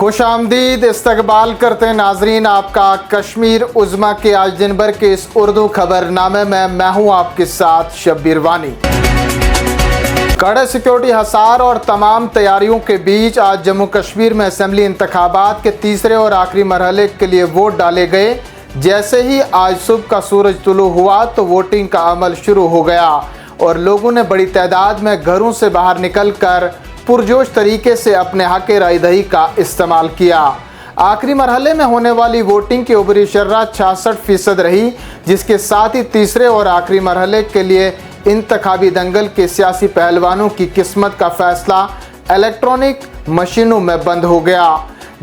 खुशामदीद इस्तकबाल करते हैं नाजरीन आपका कश्मीर उज़्मा के आज दिन भर के इस उर्दू खबरनामे में मैं हूं आपके साथ शब्बीर वानी। कड़े सिक्योरिटी हसार और तमाम तैयारियों के बीच आज जम्मू कश्मीर में असेंबली इंतखाबात के तीसरे और आखिरी मरहले के लिए वोट डाले गए। जैसे ही आज सुबह का सूरज तुलू हुआ तो वोटिंग का अमल शुरू हो गया और लोगों ने बड़ी तादाद में घरों से बाहर निकलकर पुरजोश तरीके से अपने हक राय दही का इस्तेमाल किया। आखिरी मरहले में होने वाली वोटिंग की उबरी शर्रा 66% रही, जिसके साथ ही तीसरे और आखिरी मरहले के लिए इंतखाबी दंगल के सियासी पहलवानों की किस्मत का फैसला इलेक्ट्रॉनिक मशीनों में बंद हो गया।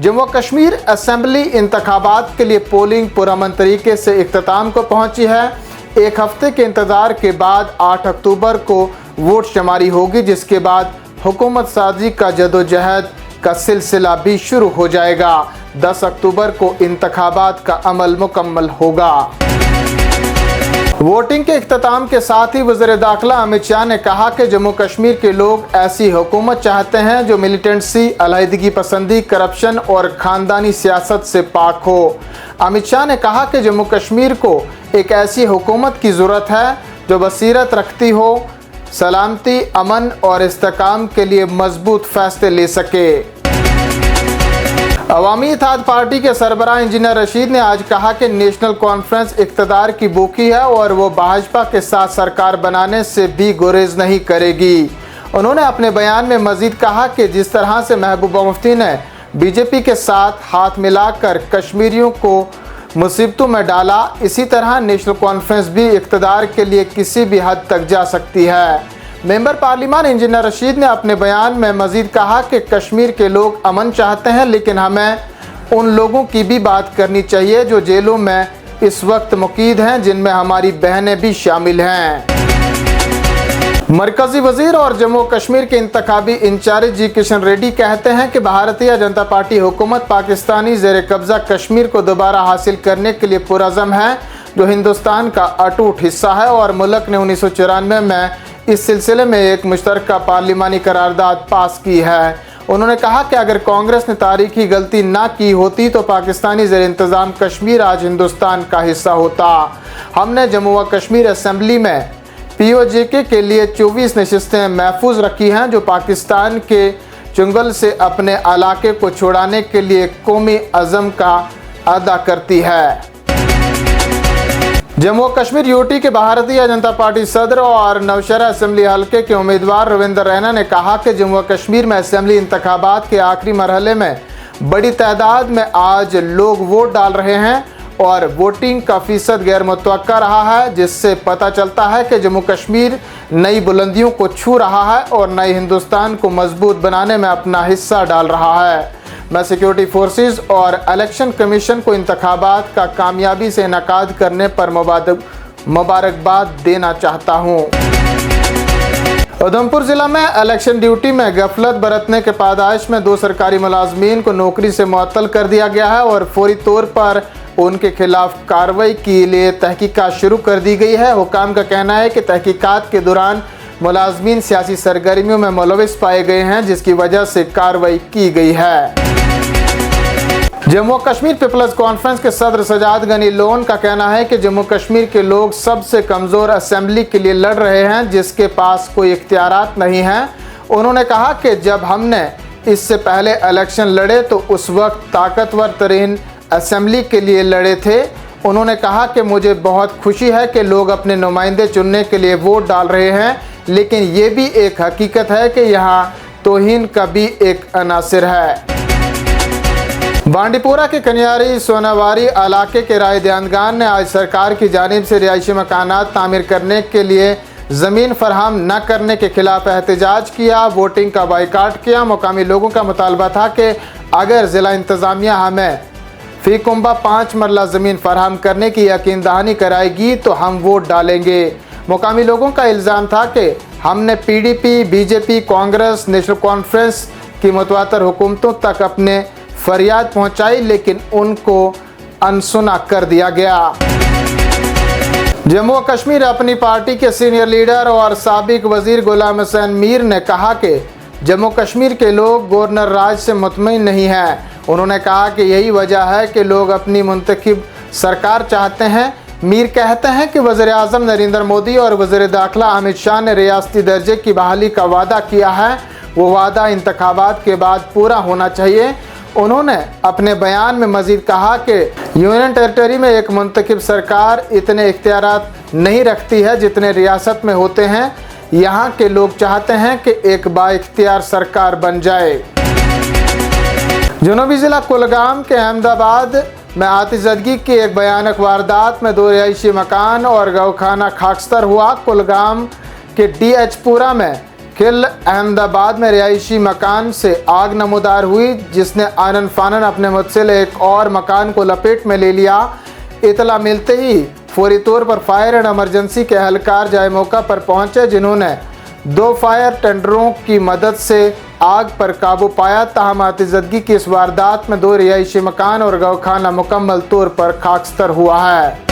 जम्मू कश्मीर असेंबली इंतखाबात के लिए पोलिंग पुरअमन तरीके से इख्तिताम को पहुंची है। एक हफ्ते के इंतज़ार के बाद 8 अक्टूबर को वोट शुमारी होगी, जिसके बाद हुकूमत साजी का जदोजहद का सिलसिला भी शुरू हो जाएगा। 10 अक्टूबर को इंतखाबात का अमल मुकम्मल होगा। वोटिंग के इख्तिताम के साथ ही वज़ीर दाखिला अमित शाह ने कहा कि जम्मू कश्मीर के लोग ऐसी हुकूमत चाहते हैं जो मिलिटेंसी, अलहदगी पसंदी, करप्शन और ख़ानदानी सियासत से पाक हो। अमित शाह ने कहा कि जम्मू कश्मीर को एक ऐसी हुकूमत की ज़रूरत है जो बसीरत रखती हो, सलामती, अमन और इस्तेकाम के लिए मजबूत फैसले ले सके। अवामी इत्तेहाद पार्टी के सरबराह इंजीनियर रशीद ने आज कहा कि नेशनल कॉन्फ्रेंस इक़्तिदार की भूखी है और वो भाजपा के साथ सरकार बनाने से भी गुरेज नहीं करेगी। उन्होंने अपने बयान में मजीद कहा कि जिस तरह से महबूबा मुफ्ती ने बीजेपी के साथ हाथ मिलाकर कश्मीरियों को मुसीबतों में डाला, इसी तरह नेशनल कॉन्फ्रेंस भी इक़्तिदार के लिए किसी भी हद तक जा सकती है। मेंबर पार्लिमान इंजीनियर रशीद ने अपने बयान में मजीद कहा कि कश्मीर के लोग अमन चाहते हैं, लेकिन हमें उन लोगों की भी बात करनी चाहिए जो जेलों में इस वक्त मुकीद हैं, जिनमें हमारी बहनें भी शामिल हैं। मरकजी वजीर और जम्मू कश्मीर के इंतखाबी इंचार्ज जी किशन रेड्डी कहते हैं कि भारतीय जनता पार्टी हुकूमत पाकिस्तानी ज़ेर कब्ज़ा कश्मीर को दोबारा हासिल करने के लिए पुरअज़्म है, जो हिंदुस्तान का अटूट हिस्सा है और मुल्क ने 1994 में इस सिलसिले में एक मुश्तरका पार्लिमानी करारदाद पास की है। उन्होंने कहा कि अगर कांग्रेस ने तारीखी गलती ना की होती तो पाकिस्तानी ज़ेर इंतज़ाम कश्मीर आज हिंदुस्तान का हिस्सा होता। हमने जम्मू व कश्मीर असेंबली में POJK के लिए 24 नशिस्तें महफूज रखी हैं, जो पाकिस्तान के चुंगल से अपने इलाके को छुड़ाने के लिए कौमी अज़म का अदा करती है। जम्मू कश्मीर यूटी के भारतीय जनता पार्टी सदर और नौशहरा असेंबली हल्के के उम्मीदवार रविंदर रैना ने कहा कि जम्मू कश्मीर में असेंबली इंतखाबात के आखिरी मरहले में बड़ी तादाद में आज लोग वोट डाल रहे हैं और वोटिंग का फीसद गैर मुतवक्का रहा है, जिससे पता चलता है कि जम्मू कश्मीर नई बुलंदियों को छू रहा है और नए हिंदुस्तान को मजबूत बनाने में अपना हिस्सा डाल रहा है। मैं सिक्योरिटी फोर्सेस और इलेक्शन कमीशन को इंतखाबात का कामयाबी से इनेकाद करने पर मुबारकबाद देना चाहता हूँ। उधमपुर ज़िला में इलेक्शन ड्यूटी में गफलत बरतने के पादाइश में 2 सरकारी मुलाजमीन को नौकरी से मुअत्तल कर दिया गया है और फौरी तौर पर उनके खिलाफ कार्रवाई के लिए तहकीकात शुरू कर दी गई है। हुकाम का कहना है कि तहकीकात के दौरान मुलाजमीन सियासी सरगर्मियों में मुलविस पाए गए हैं, जिसकी वजह से कार्रवाई की गई है। जम्मू कश्मीर पीपल्स कॉन्फ्रेंस के सदर सजाद गनी लोन का कहना है कि जम्मू कश्मीर के लोग सबसे कमज़ोर असेंबली के लिए लड़ रहे हैं, जिसके पास कोई इख्तियारात नहीं हैं। उन्होंने कहा कि जब हमने इससे पहले इलेक्शन लड़े तो उस वक्त ताकतवर तरीन असेंबली के लिए लड़े थे। उन्होंने कहा कि मुझे बहुत खुशी है कि लोग अपने नुमाइंदे चुनने के लिए वोट डाल रहे हैं, लेकिन ये भी एक हकीकत है कि यहाँ तौहीन का भी एक अनासिर है। बांडीपोरा के कन्यारी सोनावारी इलाके के राय दयानगान ने आज सरकार की जानिब से रिहायशी मकानात तामीर करने के लिए ज़मीन फराहम न करने के खिलाफ एहतजाज किया, वोटिंग का बाइकाट किया। मुकामी लोगों का मुतालबा था कि अगर ज़िला इंतज़ामिया हमें फ़ी कुंबा 5 मरला ज़मीन फराहम करने की यकीन दहानी कराएगी तो हम वोट डालेंगे। मुकामी लोगों का इल्ज़ाम था कि हमने PDP, BJP, Congress, national conference की मुतवातर हुकूमतों तक अपने फरियाद पहुंचाई, लेकिन उनको अनसुना कर दिया गया। जम्मू कश्मीर अपनी पार्टी के सीनियर लीडर और साबिक वजीर गुलाम हुसैन मीर ने कहा कि जम्मू कश्मीर के लोग गवर्नर राज से मुतमईन नहीं हैं। उन्होंने कहा कि यही वजह है कि लोग अपनी मुंतखब सरकार चाहते हैं। मीर कहते हैं कि वज़ीर-ए-आज़म नरेंद्र मोदी और वज़ीर दाखिला अमित शाह ने रियासती दर्जे की बहाली का वादा किया है, वो वादा इंतखाबात के बाद पूरा होना चाहिए। उन्होंने अपने बयान में मज़ीद कहा कि यूनियन टेरिटरी में एक मुंतखब सरकार इतने इख्तियारात नहीं रखती है जितने रियासत में होते हैं। यहाँ के लोग चाहते हैं कि एक बाइख्तियार सरकार बन जाए। जनूबी ज़िला कुलगाम के अहमदाबाद में आतिशज़दगी की एक भयानक वारदात में 2 रिहायशी मकान और गौखाना खाकस्तर हुआ। कुलगाम के DH पुरा में खिल अहमदाबाद में रिहायशी मकान से आग नमूदार हुई, जिसने आनन फानन अपने मुतसिल एक और मकान को लपेट में ले लिया। इतला मिलते ही फौरी तौर पर फायर एंड एमरजेंसी के एहलकार जाए मौका पर पहुंचे, जिन्होंने 2 फायर टेंडरों की मदद से आग पर काबू पाया। ताहम आतिशज़दगी की इस वारदात में 2 रिहायशी मकान और गौखाना मुकम्मल तौर पर खाकस्तर हुआ है।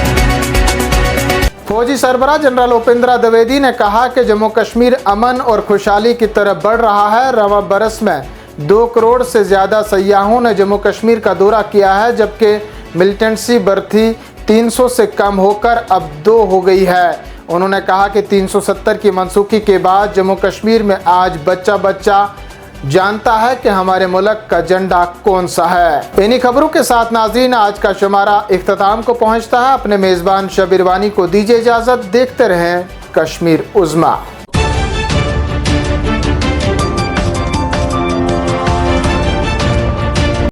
फौजी सरबराह जनरल उपेंद्र द्विवेदी ने कहा कि जम्मू कश्मीर अमन और खुशहाली की तरफ बढ़ रहा है। रवां बरस में 2 करोड़ से ज़्यादा सयाहों ने जम्मू कश्मीर का दौरा किया है, जबकि मिलिटेंसी भर्ती 300 से कम होकर अब 2 हो गई है। उन्होंने कहा कि 370 की मनसूखी के बाद जम्मू कश्मीर में आज बच्चा बच्चा जानता है कि हमारे मुल्क का झंडा कौन सा है। इन्हीं खबरों के साथ नाज़रीन आज का शुमारा इख्तिताम को पहुंचता है। अपने मेज़बान शब्बीर वानी को दीजिए इजाज़त। देखते रहें कश्मीर उज़्मा।